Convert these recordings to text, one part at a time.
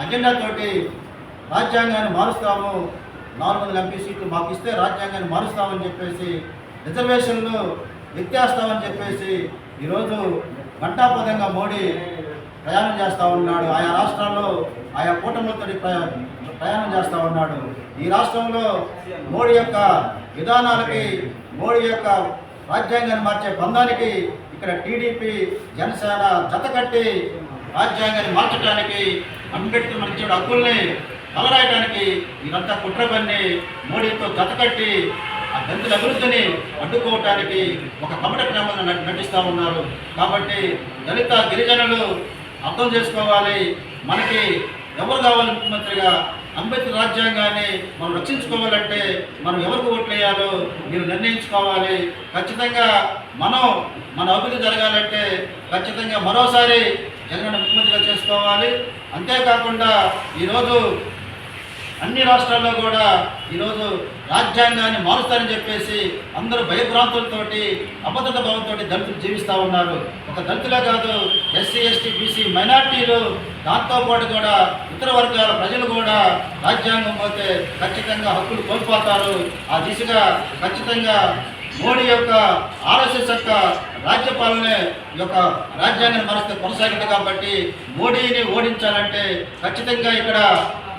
అజెండాతోటి రాజ్యాంగాన్ని మారుస్తాము, 400 ఎంపీ సీట్లు మాకు ఇస్తే రాజ్యాంగాన్ని మారుస్తామని చెప్పేసి, రిజర్వేషన్లు ఎత్తేస్తామని చెప్పేసి ఈరోజు ఘంటాపథంగా మోడీ ప్రయాణం చేస్తూ ఉన్నాడు. ఆయా రాష్ట్రాల్లో ఆయా కూటములతో ప్రయాణం చేస్తూ ఉన్నాడు. ఈ రాష్ట్రంలో మోడీ యొక్క విధానాలకి, మోడీ యొక్క రాజ్యాంగాన్ని మార్చే బంధానికి ఇక్కడ టీడీపీ, జనసేన జతకట్టి రాజ్యాంగాన్ని మార్చడానికి, అంబేద్కర్ మనకి ఇచ్చిన హక్కుల్ని కలరాయడానికి ఇదంతా కుట్ర పన్ని మోడీతో జతకట్టి ఆ దళితుల అభివృద్ధిని అడ్డుకోవటానికి ఒక కపట క్రమంలో నటిస్తూ ఉన్నారు. కాబట్టి దళిత గిరిజనులు అర్థం చేసుకోవాలి, మనకి ఎవరు కావాలి ముఖ్యమంత్రిగా? అంబేద్కర్ రాజ్యాంగాన్ని మనం రక్షించుకోవాలంటే మనం ఎవరికి ఓట్లు వేయాలో మీరు నిర్ణయించుకోవాలి. ఖచ్చితంగా మన అభివృద్ధి జరగాలంటే ఖచ్చితంగా మరోసారి జగన్ ముఖ్యమంత్రిగా చేసుకోవాలి. అంతేకాకుండా ఈరోజు అన్ని రాష్ట్రాల్లో కూడా ఈరోజు రాజ్యాంగాన్ని మారుస్తారని చెప్పేసి అందరూ భయభ్రాంతులతోటి, అభద్రత భావంతో దళితులు జీవిస్తూ ఉన్నారు. ఒక దళితులే కాదు, ఎస్సీ, ఎస్టీ, బీసీ, మైనార్టీలు, దాంతోపాటు కూడా ఇతర వర్గాల ప్రజలు కూడా రాజ్యాంగం పోతే ఖచ్చితంగా హక్కులు కోల్పోతారు. ఆ దిశగా ఖచ్చితంగా మోడీ యొక్క ఆర్ఎస్ఎస్ యొక్క రాజ్యపాలనే ఈ యొక్క రాజ్యాంగాన్ని మారిస్తే కొనసాగింది. కాబట్టి మోడీని ఓడించాలంటే ఖచ్చితంగా ఇక్కడ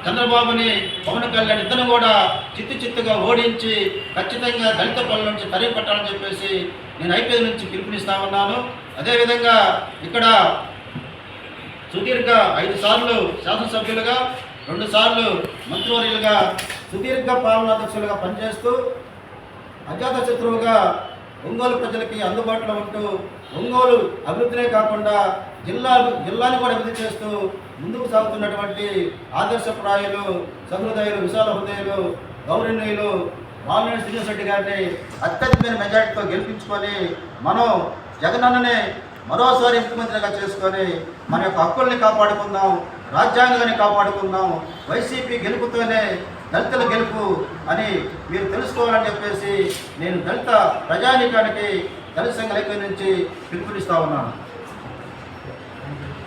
చంద్రబాబుని, పవన్ కళ్యాణ్ ఇద్దరు కూడా చిత్తుగా ఓడించి ఖచ్చితంగా దళిత పనుల నుంచి తరిగి పట్టాలని చెప్పేసి నేను ఐపీఎల్ నుంచి పిలుపునిస్తా ఉన్నాను. అదేవిధంగా ఇక్కడ సుదీర్ఘ 5 సార్లు శాసనసభ్యులుగా, 2 సార్లు మంత్రివర్యులుగా, సుదీర్ఘ పాలనాధ్యక్షులుగా పనిచేస్తూ అజాత శత్రువుగా ఒంగోలు ప్రజలకి అందుబాటులో ఉంటూ ఒంగోలు అభివృద్ధినే కాకుండా జిల్లాని కూడా అభివృద్ధి చేస్తూ ముందుకు సాగుతున్నటువంటి ఆదర్శప్రాయులు, సహృదయులు, విశాల హృదయులు, గౌరవనీయులు వాల్మీకి శ్రీనివాసరెడ్డి గారిని అత్యధికమైన మెజార్టీతో గెలిపించుకొని మనం జగనన్ననే మరోసారి ముఖ్యమంత్రిగా చేసుకొని మన యొక్క హక్కుల్ని కాపాడుకుందాం, రాజ్యాంగాన్ని కాపాడుకుందాం. వైసీపీ గెలుపుతోనే దళితుల గెలుపు అని మీరు తెలుసుకోవాలని చెప్పేసి నేను దళిత ప్రజానీకానికి దళిత సంఘ ఐక్యం నుంచి పిలుపునిస్తా ఉన్నాను.